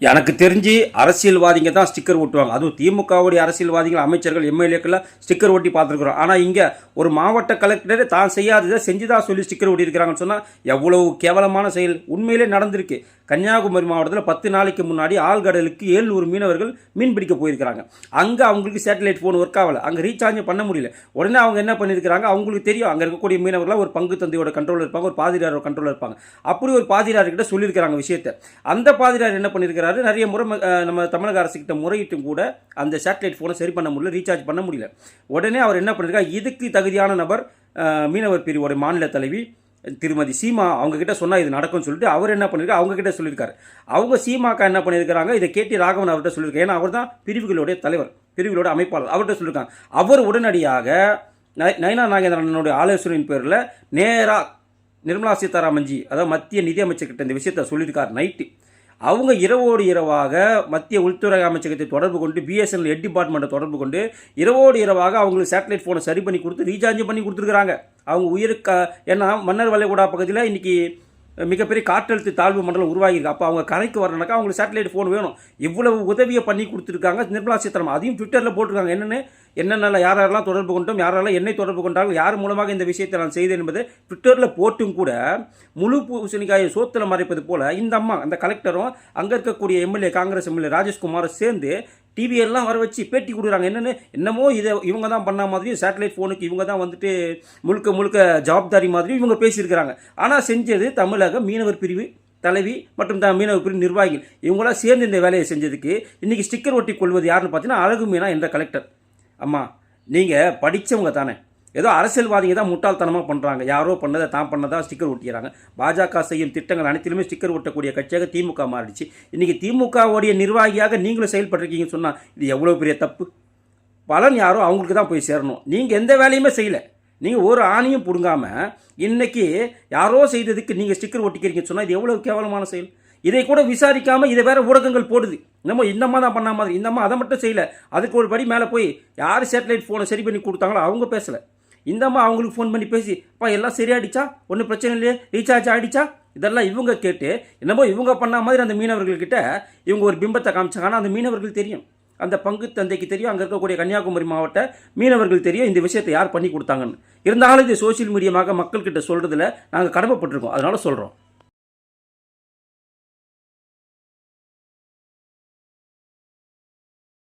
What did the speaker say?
எனக்கு தெரிஞ்சு அரசியல்வாதிங்க தான் ஸ்டிக்கர் ஒட்டுவாங்க. அதுவும் திமுகவுடைய அரசியல்வாதிகள், அமைச்சர்கள், எம்எல்ஏக்கெல்லாம் ஸ்டிக்கர் ஒட்டி பார்த்துருக்குறோம். ஆனால் இங்கே ஒரு மாவட்ட கலெக்டர் தான் செய்யாததை செஞ்சுதான் சொல்லி ஸ்டிக்கர் ஒட்டியிருக்கிறாங்கன்னு சொன்னால் எவ்வளவு கேவலமான செயல் உண்மையிலே நடந்திருக்கு. கன்னியாகுமரி மாவட்டத்தில் 10 நாளைக்கு முன்னாடி ஆழ்கடலுக்கு 700 மீனவர்கள் மீன் பிடிக்க போயிருக்கிறாங்க. அங்கே அவங்களுக்கு சேட்டலைட் ஃபோன் ஒர்க் ஆகலை, அங்கே ரீசார்ஜ் பண்ண முடியல. உடனே அவங்க என்ன பண்ணியிருக்கிறாங்க, அவங்களுக்கு தெரியும் அங்கே இருக்கக்கூடிய மீனவர்களாக ஒரு பங்கு தந்தையோட கண்ட்ரோல் இருப்பாங்க, ஒரு பாதிரியாரோட கண்ட்ரோல் இருப்பாங்க. அப்படி ஒரு பாதிரியார்கிட்ட சொல்லியிருக்கிறாங்க விஷயத்தை. அந்த பாதிரியார் என்ன பண்ணியிருக்கிறாங்க, நிறைய முறை நம்ம தமிழக அரசு கிட்ட முறையிட்டும் கூட அந்த சேட்டலைட் ஃபோனை சரி பண்ண முடியல, ரீசார்ஜ் பண்ண முடியல. உடனே அவர் என்ன பண்ணிருக்காரு, இதுக்கு தகுதியான நபர் மீனவர் பிரிவோட மாநில தலைவி திருமதி சீமா அவங்க கிட்ட சொன்னால் இது நடக்கும்னு சொல்லிட்டு அவர் என்ன பண்ணியிருக்காரு, அவங்க கிட்ட சொல்லியிருக்காரு. அவங்க சீமாக்கா என்ன பண்ணியிருக்கிறாங்க, இதை கேட்டி ராகவன் அவர்கிட்ட சொல்லியிருக்காரு. ஏன்னா அவர் தான் பிரிவுகளுடைய தலைவர், பிரிவுகளோட அமைப்பாளர், அவர்கிட்ட சொல்லியிருக்காங்க. அவர் உடனடியாக நயனா நாகேந்திரனுடைய ஆலோசனையின் பேரில் நேராக நிர்மலா சீதாராமன்ஜி, அதாவது மத்திய நிதி அமைச்சர்கிட்ட இந்த விஷயத்தை சொல்லியிருக்கார் நைட்டு. அவங்க இரவோடு இரவாக மத்திய உள்துறை அமைச்சகத்தை தொடர்பு கொண்டு பிஎஸ்என்எல் ஹெட் டிபார்ட்மெண்ட்டை தொடர்பு கொண்டு இரவோடு இரவாக அவங்களுக்கு சேட்டலைட் ஃபோனை சரி பண்ணி கொடுத்து ரீசார்ஜ் பண்ணி கொடுத்துருக்குறாங்க. அவங்க உயிருக்கு, ஏன்னா மன்னர் வளைகுடா பகுதியில் இன்றைக்கி மிகப்பெரிய காற்றழுத்த தாழ்வு மண்டலம் உருவாகிருக்கு. அப்போ அவங்க கரைக்கு வரணுனாக்கா அவங்களுக்கு சேட்டலைட் ஃபோன் வேணும். இவ்வளவு உதவியை பண்ணி கொடுத்துருக்காங்க நிர்மலா சீதாராமன். அதையும் ட்விட்டரில் போட்டிருக்காங்க. என்னென்ன யாரெல்லாம் தொடர்பு கொண்டோம், யாரெல்லாம் என்னை தொடர்பு கொண்டார்கள், யார் மூலமாக இந்த விஷயத்தை நான் செய்தேன் என்பதை ட்விட்டரில் போட்டும் கூட முழு பூசணிக்காயை சோத்தில் மறைப்பது போல் இந்த அம்மா, அந்த கலெக்டரும் அங்கே இருக்கக்கூடிய எம்எல்ஏ, காங்கிரஸ் எம்எல்ஏ ராஜேஷ்குமாரும் சேர்ந்து டிவியெல்லாம் வர வச்சு பேட்டி கொடுக்குறாங்க. என்னமோ இதை இவங்க தான் பண்ண மாதிரியும் சேட்டலைட் ஃபோனுக்கு இவங்க தான் வந்துட்டு முழுக்க ஜவாப்தாரி மாதிரியும் இவங்க பேசியிருக்கிறாங்க. ஆனால் செஞ்சது தமிழக மீனவர் பிரிவு தலைவி மற்றும் மீனவர் பிரிவு நிர்வாகிகள். இவங்களாம் சேர்ந்து இந்த வேலையை செஞ்சதுக்கு இன்றைக்கி ஸ்டிக்கர் ஒட்டி கொள்வது யாருன்னு பார்த்தீங்கன்னா அழகு மீனா என்ற கலெக்டர். அம்மா, நீங்கள் படித்தவங்க தானே, ஏதோ அரசியல்வாதிங்க தான் முட்டாள்தனமாக பண்ணுறாங்க. யாரோ பண்ணதை தான் பண்ணதாக ஸ்டிக்கர் ஒட்டிக்கிறாங்க. பாஜக செய்யும் திட்டங்கள் அனைத்திலுமே ஸ்டிக்கர் ஒட்டக்கூடிய கட்சியாக திமுக மாறிடுச்சு. இன்றைக்கி திமுகவுடைய நிர்வாகியாக நீங்களும் செயல்பட்டிருக்கீங்கன்னு சொன்னால் இது எவ்வளோ பெரிய தப்பு. பலன் யாரோ அவங்களுக்கு தான் போய் சேரணும். நீங்கள் எந்த வேலையுமே செய்யலை. நீங்கள் ஒரு ஆணியும் பிடுங்காமல் இன்றைக்கி யாரோ செய்ததுக்கு நீங்கள் ஸ்டிக்கர் ஒட்டிக்கிறீங்கன்னு சொன்னால் இது எவ்வளோ கேவலமான செயல். இதை கூட விசாரிக்காமல் இதை வேறு ஊடகங்கள் போடுது. நம்ம இந்தம்மா தான் பண்ண மாதிரி, இந்தம்மா அதை மட்டும் செய்யலை, அதுக்கு ஒரு படி மேலே போய் யார் சேட்டலைட் ஃபோனை சரி பண்ணி கொடுத்தாங்களோ அவங்க பேசலை. இந்தம்மா அவங்களுக்கு ஃபோன் பண்ணி பேசி, அப்பா எல்லாம் சரியாயிடுச்சா, ஒன்றும் பிரச்சனை இல்லையே, ரீசார்ஜ் ஆகிடுச்சா, இதெல்லாம் இவங்க கேட்டு என்னமோ இவங்க பண்ண மாதிரி அந்த மீனவர்கள்கிட்ட இவங்க ஒரு பிம்பத்தை காமிச்சாங்க. ஆனால் அந்த மீனவர்கள் தெரியும், அந்த பங்கு தந்தைக்கு தெரியும், அங்கே இருக்கக்கூடிய கன்னியாகுமரி மாவட்ட மீனவர்கள் தெரியும் இந்த விஷயத்தை யார் பண்ணி கொடுத்தாங்கன்னு. இருந்தாலும் இது சோசியல் மீடியாவாக மக்கள்கிட்ட சொல்கிறதுல நாங்கள் கடமைப்பட்டிருக்கோம், அதனால சொல்கிறோம்.